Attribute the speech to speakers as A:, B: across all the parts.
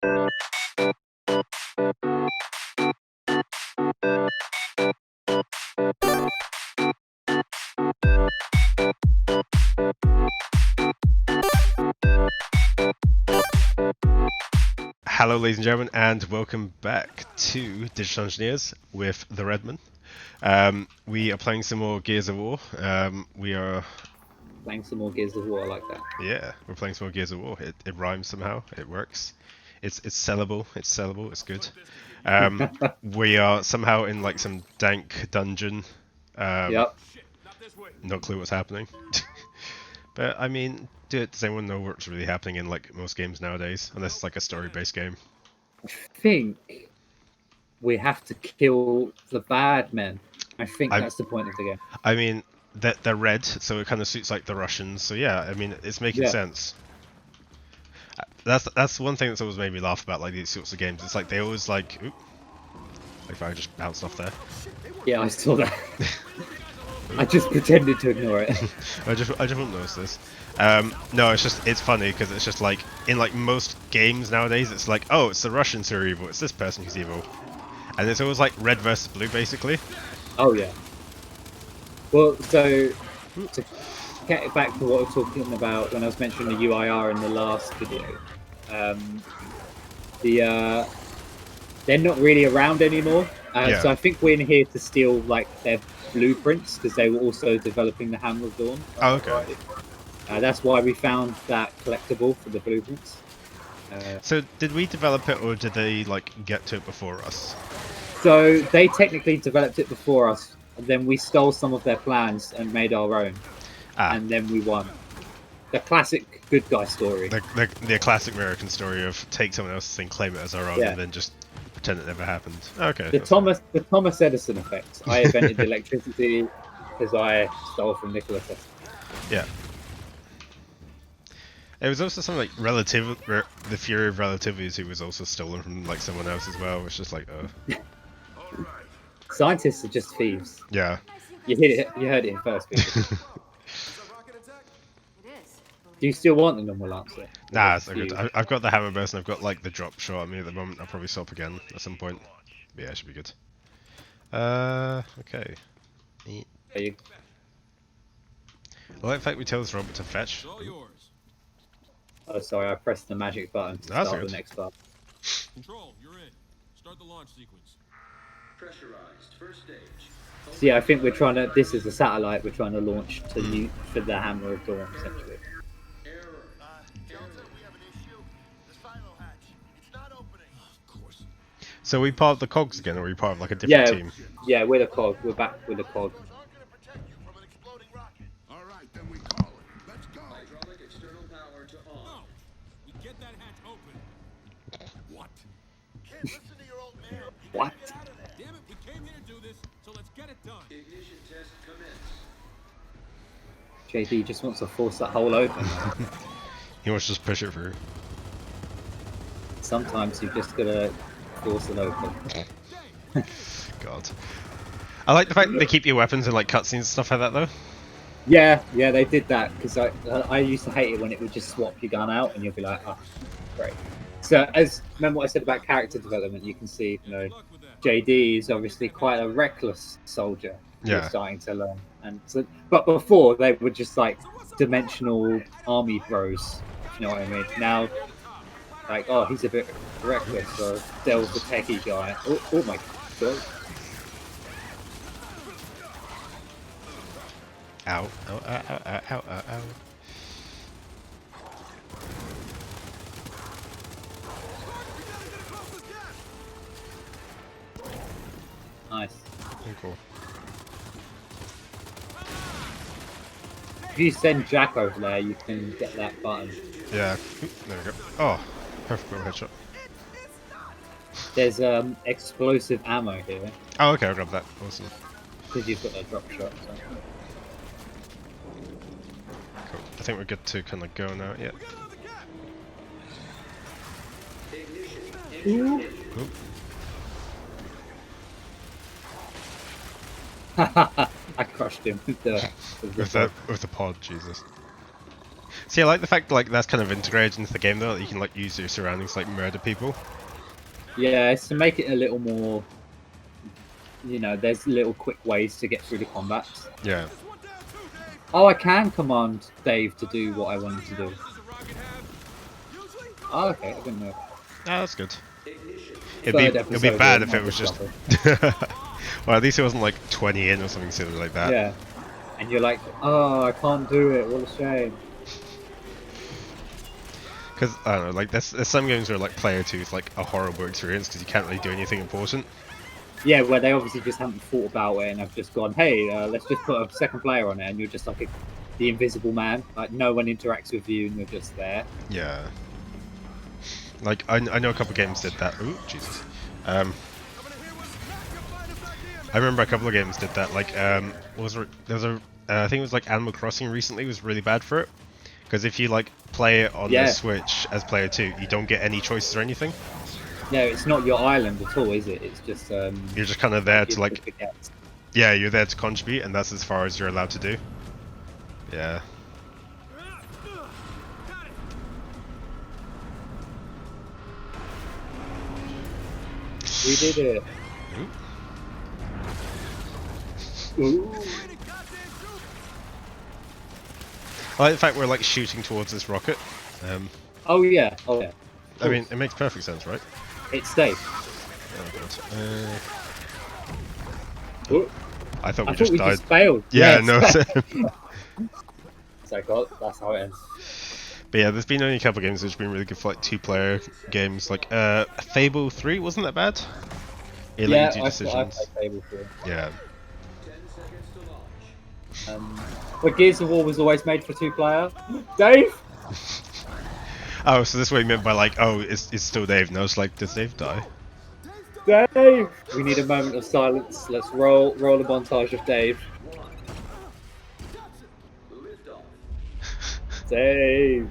A: Hello ladies and gentlemen, and welcome back to Digital Engineers with the Redman. We are playing some more Gears of War. We are
B: playing some more Gears of War, I like that.
A: Yeah, we're playing some more Gears of War. It rhymes somehow. It works. It's sellable. It's sellable. It's good. We are somehow in like some dank dungeon.
B: Yep.
A: No clue what's happening. But I mean, does anyone know what's really happening in like most games nowadays? Unless it's like a story-based game.
B: I think we have to kill the bad men. I think that's the point of the game.
A: I mean, they're red, so it kind of suits like the Russians. So yeah, I mean, it's making sense. That's one thing that's always made me laugh about like these sorts of games. It's like they always like, oop, like I just bounced off there.
B: Yeah, I saw that. I just pretended to ignore it.
A: I just won't notice this. No, it's funny because it's just like in like most games nowadays, it's like, oh, it's the Russians who are evil. It's this person who's evil, and it's always like red versus blue, basically.
B: Oh yeah. Well, so to get back to what I was talking about when I was mentioning the UIR in the last video, they're not really around anymore. So I think we're in here to steal like their blueprints because they were also developing the Hammer of Dawn.
A: Oh, okay.
B: That's why we found that collectible for the blueprints.
A: So did we develop it, or did they like get to it before us?
B: So they technically developed it before us, and then we stole some of their plans and made our own, and then we won. The classic good guy story.
A: The classic American story of take someone else's thing, claim it as our own, and then just pretend it never happened. Okay.
B: The Thomas Edison effect. I invented electricity because I stole from Nikola Tesla.
A: Yeah. It was also something like the Fury of Relativity was also stolen from like someone else as well. It's just like,
B: Scientists are just thieves.
A: Yeah.
B: You heard it in first. Do you still want the normal answer?
A: Nah, it's not good. I've got the hammer burst and I've got like the drop shot at me at the moment. I'll probably stop again at some point. But yeah, it should be good. Okay. I like the fact we tell this robot to fetch.
B: Oh, sorry, I pressed the magic button to start the next part.
C: Control, you're in. Start the launch sequence.
D: Pressurized, first stage.
B: So yeah, I think we're trying to. This is a satellite we're trying to launch to for the Hammer of Dawn, essentially.
A: So we part of the cogs again, or are we part of like a different team?
B: Yeah, we're the cog. We're back with the cog.
D: All right, then we call it. Let's go. Hydraulic external power to on.
C: We get that hatch open.
D: What? Can't listen to your old man.
B: What?
C: Damn it, we came here to do this, so let's get it done.
D: Ignition test commence.
B: JD just wants to force that hole open.
A: He wants to just push it through.
B: Sometimes you've just gotta force it open.
A: God. I like the fact that they keep your weapons in like cutscenes and stuff like that though.
B: Yeah, they did that because I used to hate it when it would just swap your gun out and you'll be like, oh, great. So remember what I said about character development, you can see, JD is obviously quite a reckless soldier.
A: Yeah.
B: Who's starting to learn, and so, but before they were just like dimensional army bros. If you know what I mean? Now, like, oh, he's a bit reckless, so Dell's the techie guy. Oh my god.
A: Ow, ow, ow, ow, ow, ow, ow.
B: Nice.
A: Very cool.
B: If you send Jack over there, you can get that button.
A: Yeah. There we go. Oh, perfect little headshot.
B: There's explosive ammo here.
A: Oh, okay, I'll grab that. Awesome.
B: Because you've got that drop shot. So.
A: Cool. I think we're good to kind of go now. Yeah.
B: Ooh.
A: Cool.
B: I crushed him with the
A: with the pod, Jesus. See, I like the fact like that's kind of integrated into the game though. That you can like use your surroundings to like murder people.
B: Yeah, it's to make it a little more. You know, there's little quick ways to get through the combat.
A: Yeah.
B: Oh, I can command Dave to do what I want him to do. Oh, okay, I didn't know.
A: Ah, that's good.
B: Third
A: It'd be
B: episode
A: bad
B: of
A: if it was just.
B: Discovery.
A: Well, at least it wasn't like 20 in or something silly like that.
B: Yeah, and you're like, oh, I can't do it. What a shame.
A: Because I don't know, like there's some games where like player 2 is like a horrible experience because you can't really do anything important.
B: Yeah, where they obviously just haven't thought about it and have just gone, hey, let's just put a second player on it, and you're just like the invisible man. Like no one interacts with you, and you're just there.
A: Yeah. Like I know a couple of games did that. Ooh, Jesus. I remember a couple of games did that. Like there's a I think it was like Animal Crossing recently was really bad for it. Because if you like play it on the Switch as player 2, you don't get any choices or anything.
B: No, it's not your island at all, is it? It's just
A: you're just kind of there to like, yeah, you're there to contribute, and that's as far as you're allowed to do. Yeah.
B: We did it. Ooh.
A: I like the fact we're like shooting towards this rocket.
B: Oh yeah, oh yeah.
A: I mean, it makes perfect sense, right?
B: It's safe.
A: Oh god. I thought we just
B: we
A: died.
B: just failed.
A: Yeah, no.
B: So God, that's how it ends.
A: But yeah, there's been only a couple of games which have been really good for like 2-player games. Like Fable 3 wasn't that bad? It let you do decisions.
B: I played Fable 3.
A: Yeah.
B: But Gears of War was always made for 2-player. Dave.
A: Oh, so this is what you meant by like, oh, it's still Dave. No, it's like, does Dave die?
B: Dave! We need a moment of silence. Let's roll a montage of Dave. Dave!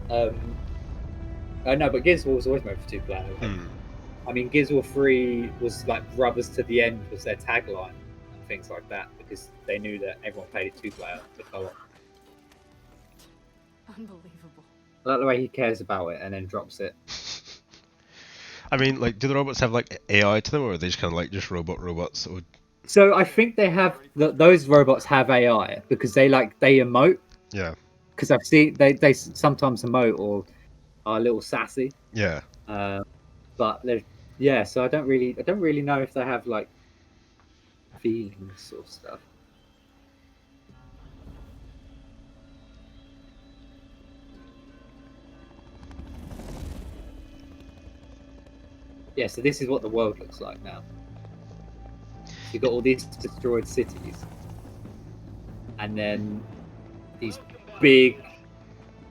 B: I know, but Gears of War was always made for 2-player. I mean, Gears of War 3 was like brothers to the end was their tagline and things like that because they knew that everyone played it 2-player for co-op.
E: Unbelievable.
B: I like the way he cares about it and then drops it.
A: I mean, like, do the robots have like AI to them, or are they just kind of like just robots? Or...
B: So I think they have those robots have AI because they emote.
A: Yeah.
B: Because I've seen they sometimes emote or are a little sassy.
A: Yeah.
B: But they're so I don't really know if they have like feelings or stuff. Yeah, so this is what the world looks like now. You've got all these destroyed cities, and then these big,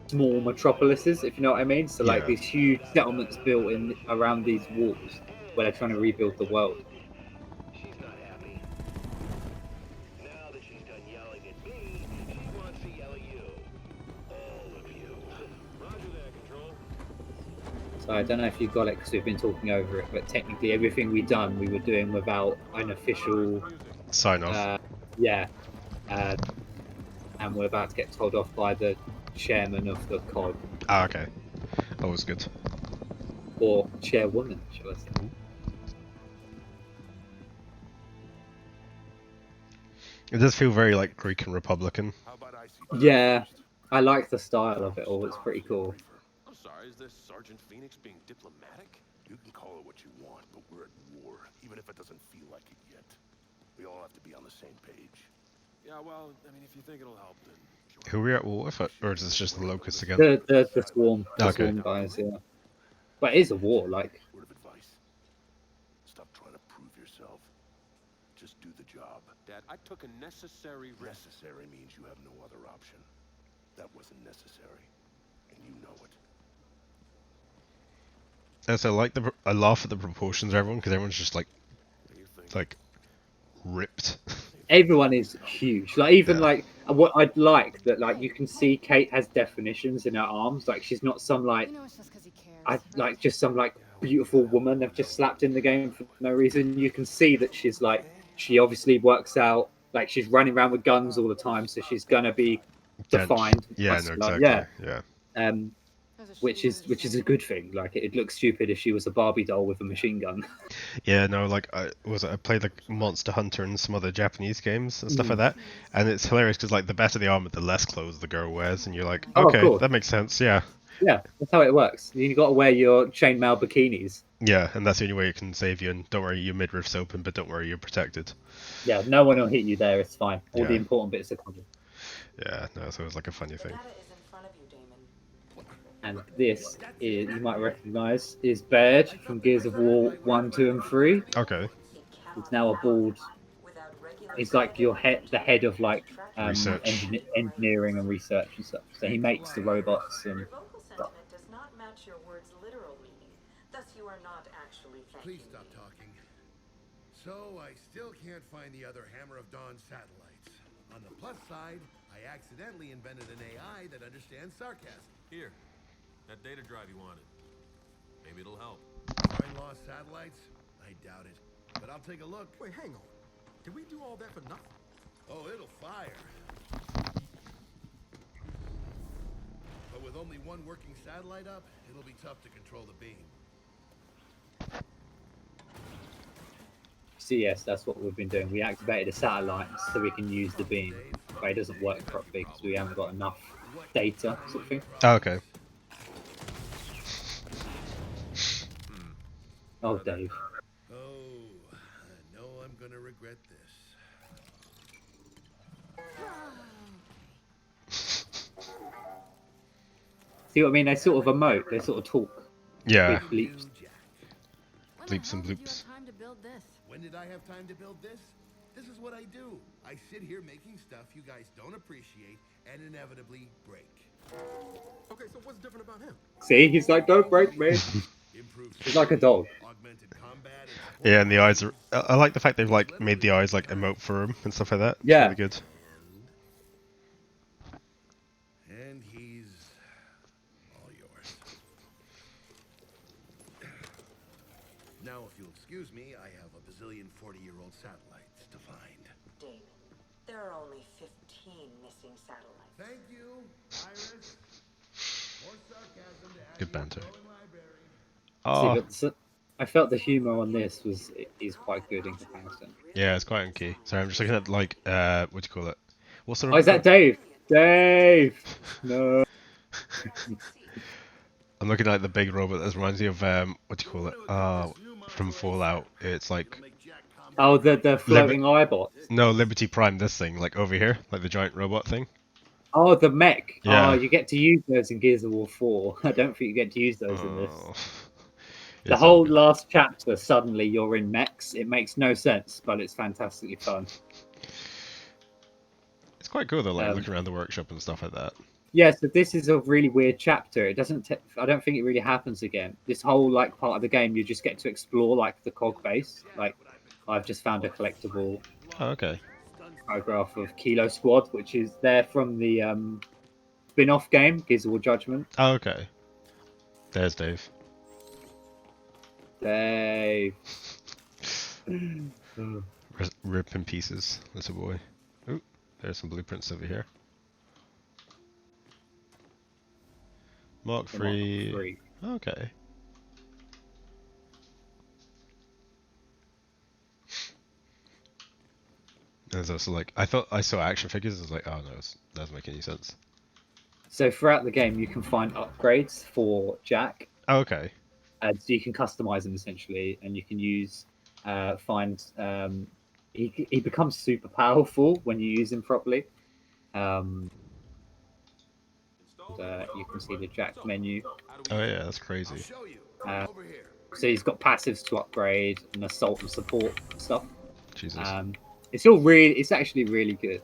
B: small metropolises, if you know what I mean. So like these huge settlements built in around these walls, where they're trying to rebuild the world.
F: She's not happy. Now that she's done yelling at me, she wants to yell at you. All of you. Roger that, Control.
B: So I don't know if you got it because we've been talking over it, but technically everything we were doing without an official
A: sign off.
B: And we're about to get told off by the chairman of the COD.
A: Ah, okay. That was good.
B: Or chairwoman, shall I say.
A: It does feel very like Greek and Republican.
B: Yeah, I like the style of it all. It's pretty cool.
C: I'm sorry, is this Sergeant Phoenix being diplomatic?
D: You can call it what you want, but we're at war, even if it doesn't feel like it yet. We all have to be on the same page.
C: Yeah, well, I mean, if you think it'll help, then sure.
A: Who are we at war with, or is this just the locusts again?
B: The swarm,
A: Okay.
B: swarm guys, yeah. But it is a war, like.
D: Word of advice. Stop trying to prove yourself. Just do the job.
C: Dad, I took a necessary risk.
D: Necessary means you have no other option. That wasn't necessary, and you know it.
A: So I laugh at the proportions of everyone because everyone's just like ripped.
B: Everyone is huge. Like even like what I'd like that like you can see Kate has definitions in her arms. Like she's not some like just some like beautiful woman they've just slapped in the game for no reason. You can see that she's like she obviously works out. Like she's running around with guns all the time, so she's gonna be defined.
A: Yeah, no,
B: muscular.
A: exactly. Yeah.
B: Um, which is a good thing. Like it'd look stupid if she was a Barbie doll with a machine gun.
A: Yeah, no, like I played like Monster Hunter and some other Japanese games and stuff like that, and it's hilarious because like the better the armor, the less clothes the girl wears, and you're like,
B: Oh, of
A: okay,
B: course.
A: that makes sense. Yeah.
B: Yeah, that's how it works. You got to wear your chainmail bikinis.
A: Yeah, and that's the only way it can save you. And don't worry, your midriff's open, but don't worry, you're protected.
B: Yeah, no one will hit you there. It's fine. All the
A: Yeah.
B: important bits are covered.
A: Yeah, no, so it was like a funny thing.
E: Data is in front of you, Damon.
B: And this is, you might recognise, is Baird from Gears of War 1, 2, and 3.
A: Okay.
B: He's now a bald. He's like the head of like
A: Research.
B: engineering and research and stuff. So he makes the robots and
E: Your vocal sentiment does not match your words' literal meaning. Thus, you are not actually thanking
D: Please stop
E: me.
D: talking. So I still can't find the other Hammer of Dawn satellites. On the plus side, I accidentally invented an AI that understands sarcasm.
C: Here, that data drive you wanted. Maybe it'll help.
D: Find lost satellites? I doubt it. But I'll take a look.
G: Wait, hang on. Did we do all that for nothing?
D: Oh, it'll fire. But with only one working satellite up, it'll be tough to control the beam.
B: so yes, that's what we've been doing. We activated a satellite so we can use the beam, but it doesn't work properly because we haven't got enough data, sort of thing.
A: Oh, okay.
B: Oh, Dave.
D: Oh, I know I'm gonna regret this.
B: See what I mean? They sort of emote. They sort of talk.
A: Yeah.
B: Big bleeps.
A: Bleeps and bloops.
E: Time to build this.
D: When did I have time to build this? This is what I do. I sit here making stuff you guys don't appreciate and inevitably break.
G: Okay, so what's different about him?
B: See, he's like, don't break me.
D: Improved
B: He's like a dog.
D: augmented combat and
A: Yeah, and the eyes are. I like the fact they've like made the eyes like emote for him and stuff like that. It's
B: Yeah.
A: really good.
D: and he's all yours. Now, if you'll excuse me, I have a bazillion 40-year-old satellites to find.
E: Damon, there are only 15 missing satellites.
D: Thank you, Iris. More sarcasm to add
A: Good
D: to your
A: banter.
D: growing library.
A: Oh,
B: See, but I felt the humour on this is quite good in comparison.
A: yeah, it's quite unky. Sorry, I'm just looking at like what do you call it? What sort of?
B: Oh, is that Dave? Dave! No.
A: I'm looking at the big robot that reminds me of what do you call it? From Fallout. It's like
B: Oh, the floating eyebot.
A: no Liberty Prime. This thing, like over here, like the giant robot thing.
B: Oh, the mech.
A: Yeah.
B: Oh, you get to use those in Gears of War 4. I don't think you get to use those in this.
A: Oh.
B: The
A: It's
B: whole
A: all good.
B: last chapter, suddenly you're in mechs. It makes no sense, but it's fantastically fun.
A: It's quite cool though, like looking around the workshop and stuff like that.
B: Yeah, so this is a really weird chapter. It doesn't. I don't think it really happens again. This whole like part of the game, you just get to explore like the cog base. Like, I've just found a collectible
A: Oh, okay.
B: photograph of Kilo Squad, which is there from the spin-off game Gears of War Judgment.
A: Oh, okay. There's Dave.
B: They
A: Rip in pieces, little boy. Ooh, there's some blueprints over here. Mark 3. Okay. There's also like, I thought I saw action figures, I was like, oh no, it doesn't make any sense.
B: So throughout the game, you can find upgrades for Jack,
A: Oh, okay.
B: and so you can customize them essentially, and you can use he becomes super powerful when you use him properly. You can see the Jack menu.
A: Oh yeah, that's crazy.
D: Show you.
B: Uh,
D: Over here.
B: So he's got passives to upgrade and assault and support stuff.
A: Jesus.
B: It's actually really good.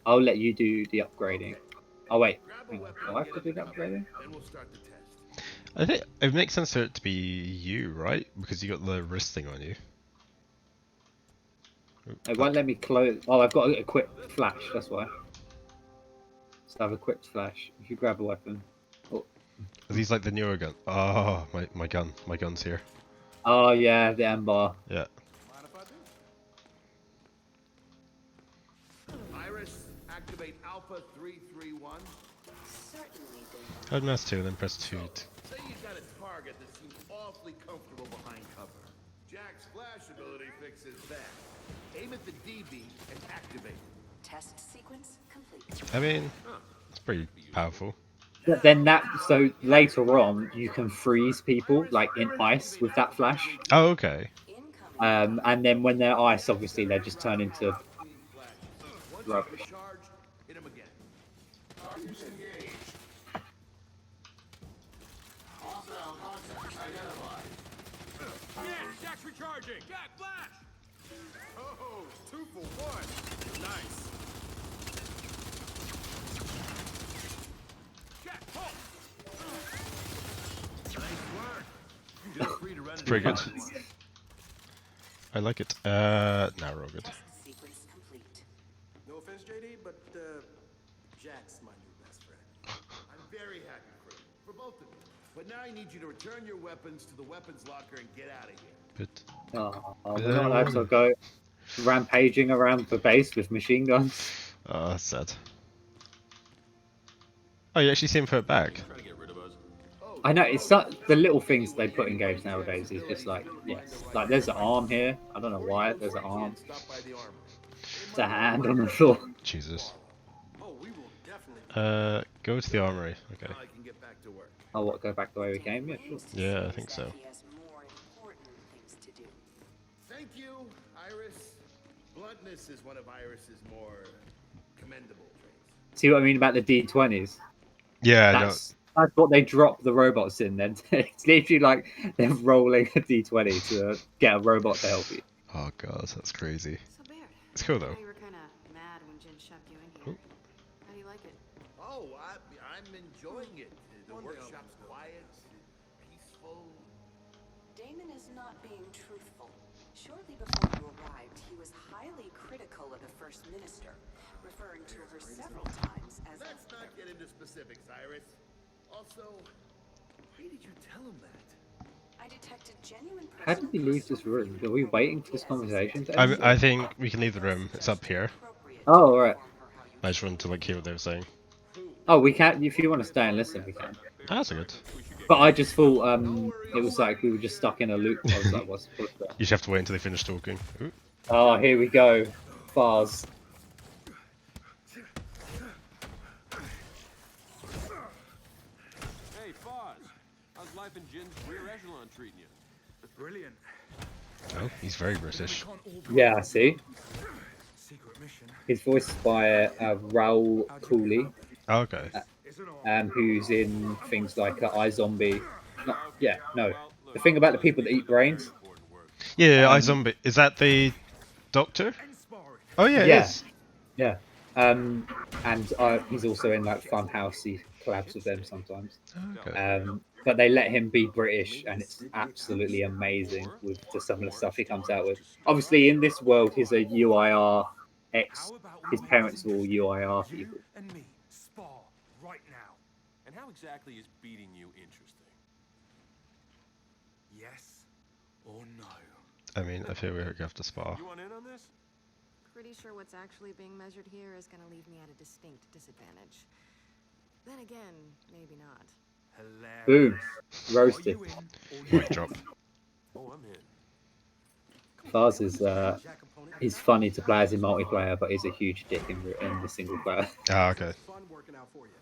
B: I'll let you do the upgrading. Oh wait, hang on. Do I have to do the upgrading?
D: Then we'll start the test.
A: I think it makes sense for it to be you, right? Because you got the wrist thing on you.
B: It won't let me close. Oh, I've got an equipped flash. That's why. So I've equipped flash. If you grab a weapon. Oh,
A: Are these like the newer gun? Oh, my gun. My gun's here.
B: oh yeah, the M bar.
A: Yeah.
D: Mind if I do? Iris, activate Alpha Alpha 331?
E: Certainly, Damon.
A: Hold mouse 2 and then press 2.
D: Say you got a target that seems awfully comfortable behind cover. Jack's flash ability fixes that. Aim at the DB and activate.
E: Test sequence complete.
A: I mean, it's pretty powerful.
B: But then so later on, you can freeze people like in ice with that flash.
A: Oh, okay.
E: Incoming.
B: And then when they're ice, obviously they just turn into
D: Once you
B: rubbish.
D: recharge, hit him again.
C: Yeah, Jack's recharging. Jack, flash.
G: Oh, 2 for 1.
C: Nice. Jack, halt.
D: Nice work. Feel free to run it
A: pretty
D: again
A: good.
D: if you want.
A: I like it. Now we're all good.
E: Test sequence complete.
G: No offense, JD, but Jack's my new best friend.
D: I'm very happy for both of you. But now I need you to return your weapons to the weapons locker and get out of here.
A: But
B: we're not allowed to go rampaging around the base with machine guns.
A: oh, that's sad. Oh, you actually see him put it back.
C: Trying to get rid of us.
B: I know it's the little things they put in games nowadays is just like yes, like there's an arm here. I don't know why there's an arm.
D: Stop by the armor.
B: It's a hand on the floor.
A: Jesus.
G: Oh, we will definitely.
A: Go to the armory. Okay.
D: Now I can get back to work.
B: Oh, what? Go back the way we came? Yeah, sure.
A: Yeah, I think so.
E: He has more important things to do.
D: Thank you, Iris. Bluntness is one of Iris's more commendable traits.
B: See what I mean about the D20s?
A: Yeah,
B: That's what they drop the robots in. Then it's literally like they're rolling a D20 to get a robot to help you.
A: no. Oh god, that's crazy.
H: So Baird,
A: It's cool
H: I
A: though.
H: know you were kind of mad when Jin shoved you in here. How do you like it?
D: Oh, I'm enjoying it. The workshop's quiet, peaceful.
E: Damon is not being truthful. Shortly before you arrived, he was highly critical of the First Minister, referring to her several times as
D: Let's not get into specifics, Iris. Also, why did you tell him that?
E: I detected genuine
B: How did we leave this room? Are we waiting for this conversation to end?
A: I think we can leave the room. It's up here.
B: Oh, all right.
A: I just wanted to like hear what they were saying.
B: Oh, we can. If you want to stay and listen, we can.
A: Ah, that's good.
B: But I just thought it was like we were just stuck in a loop. I was like, what's that?
A: You just have to wait until they finish talking. Ooh.
B: Oh, here we go. Bars.
C: Hey, Foz. How's life in Jin's rear echelon treating you?
G: Brilliant.
A: Oh, he's very British.
B: Yeah, I see.
G: Secret mission.
B: He's voiced by Raoul Cooley,
A: Oh, okay.
B: who's in things like iZombie. The thing about the people that eat brains.
A: Yeah, iZombie. Is that the doctor? Oh yeah,
B: Yeah.
A: it is.
B: Yeah. And he's also in like Funhouse. He collabs with them sometimes.
A: Okay.
B: But they let him be British, and it's absolutely amazing with some of the stuff he comes out with. Obviously, in this world, he's a UIR ex. His parents are all UIR people.
G: And me spar right now.
C: And how exactly is beating you interesting?
G: Yes or no?
A: I mean, I feel we have to spar.
C: You want in on this?
H: Pretty sure what's actually being measured here is going to leave me at a distinct disadvantage. Then again, maybe not.
G: Hilarious.
B: Boom. Roasted.
G: Are you in or
A: Mic
G: you
A: drop.
C: Oh, I'm in.
B: Faz is he's funny to play as in multiplayer, but he's a huge dick in the single player.
A: Ah, okay.
G: Fun working out for you.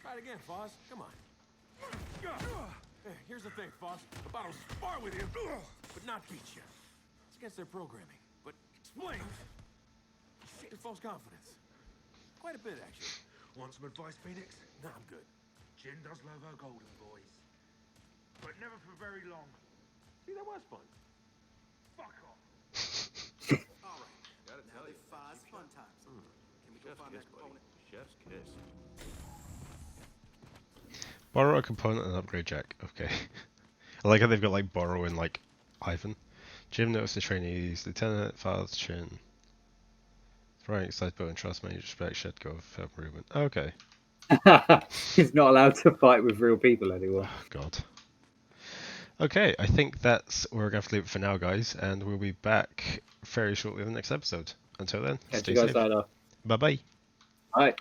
C: Try it again, Foz. Come on. Hey, here's the thing, Foz. About to spar with you, but not beat you. It's against their programming, but explains your false confidence. Quite a bit, actually.
G: Want some advice, Phoenix?
C: No, I'm good.
G: Jin does love her golden boys. But never for very long.
C: See, that was fun.
G: Fuck off.
C: All right. Gotta tell you.
G: Fast fun times. Can we go
C: Chef's
G: find
C: kiss,
G: that
C: buddy.
G: component?
C: Chef's kiss.
A: Borrow a component and upgrade Jack. Okay. I like how they've got like borrow and like Ivan. Jim noticed the trainees. Lieutenant Faz Chin. Right, excited bow and trust me. Respect shed go of improvement. Okay.
B: He's not allowed to fight with real people anymore.
A: Oh, God. Okay, I think that's where we're going to have to leave it for now, guys, and we'll be back very shortly in the next episode. Until then,
B: Catch
A: stay
B: you guys
A: safe.
B: later.
A: Bye-bye.
B: Bye.